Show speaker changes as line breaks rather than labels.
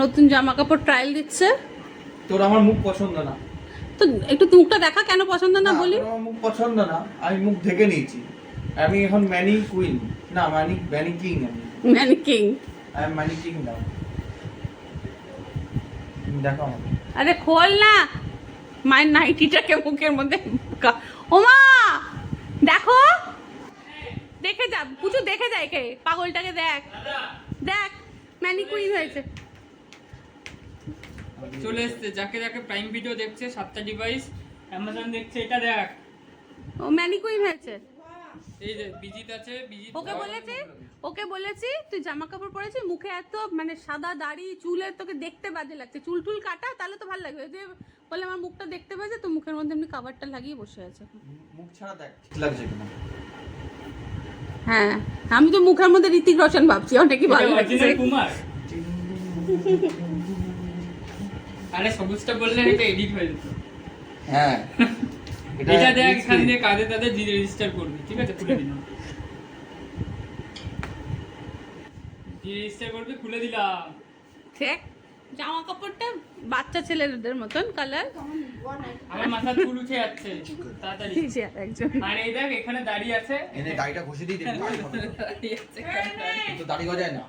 নতুন জামা কাপড় ট্রায়াল দিচ্ছে।
তোর আমার মুখ পছন্দ না
তো একটু মুখটা দেখা, কেন পছন্দ না বলি?
তোর আমার মুখ পছন্দ না, আমি মুখ ঢেকে নিয়েছি। আমি এখন ম্যানি কুইন না, ম্যানি কিং। আমি
ম্যানিকিং।
আই এম ম্যানি কিং নাও। দেখো আমাকে।
আরে খোল না মায়ের নাইটিটাকে মুখের মধ্যে। ওমা দেখো, দেখে যা পুচু, দেখে যা একে পাগলটাকে, দেখ দেখ ম্যানিকুইন হয়েছে।
চলে এসছে, যাকে যাকে প্রাইম ভিডিও দেখছে 7টা ডিভাইস, অ্যামাজন দেখছে, এটা দেখ।
ও ম্যানিকুইন হয়েছে।
এই যে বিজিত আছে, বিজিত
ওকে বলেছি তুই জামা কাপড় পরেছিস, মুখে এত মানে সাদা দাড়ি চুলে তোকে দেখতে বাজে লাগছে, চুল টুল কাটা তাহলে তো ভালো লাগবে। যে বলে আমার মুখটা দেখতে বাজে, তো মুখের মধ্যে এমনি কাভারটা লাগিয়ে বসে আছে।
মুখ ছাড়া দেখ ঠিক লাগছে কিনা।
হ্যাঁ আমি তো মুখের মধ্যে ঋতিক রোশন ভাবছি, অনেকই ভালো লাগছে।
অরিজিনাল কুমার। আরে সবুজটা বললে এটা এডিট হয়ে যেত।
হ্যাঁ
এটা দেখ, এখান দিয়ে কাজে তাদের রেজিস্টার করবি, ঠিক আছে? খুলে দিলাম, রেজিস্টার করবি, খুলে দিলাম।
ঠিক জামা কাপড়টা বাচ্চা ছেলেদের মতন কালার।
আমার মাথা চুল উঠে যাচ্ছে তাড়াতাড়ি।
একজন
আর এই দেখ এখানে দাঁড়িয়ে আছে,
এনে দাড়িটা ঘষে দিয়ে দিবি,
দাঁড়িয়ে আছে, এখানে দাঁড়িয়ে।
তো দাড়ি গজায় না।